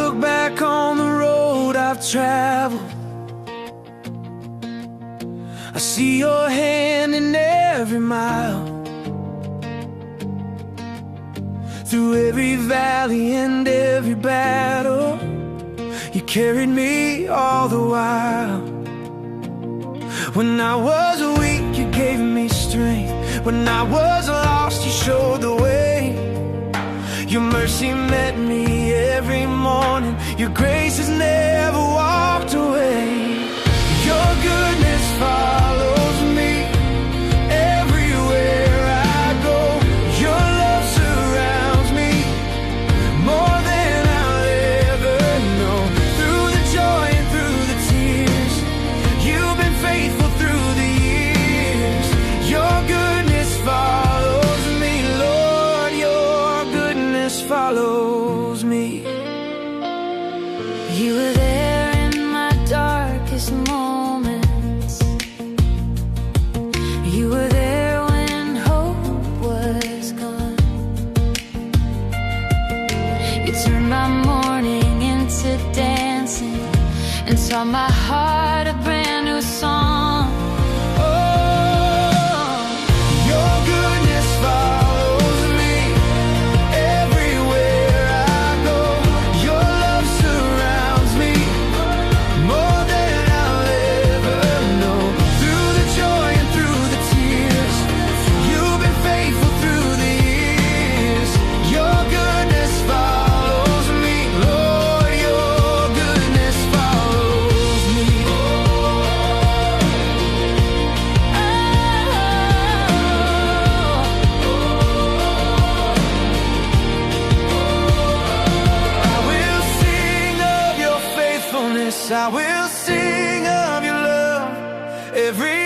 look back on the road I've traveled, I see your hand in every mile. Through every valley and every battle, you carried me all the while. When I was weak, you gave me strength. When I was lost, you showed the way. Your mercy met me every morning. Your grace has never walked away. Your goodness follows me everywhere I go. Your love surrounds me more than I'll ever know. Through the joy and through the tears, you've been faithful through the years. Your goodness follows me, Lord, your goodness follows me. You were there in my darkest moments. You were there when hope was gone. You turned my mourning into dancing and taught my heart a brand new song. Oh, your goodness follows me everywhere I go. Your love surrounds me more than I'll ever know. Through the joy and through the tears, you've been faithful through the years. Your goodness follows me, Lord, your goodness follows me. I will sing of your faithfulness, I will sing of your love. Every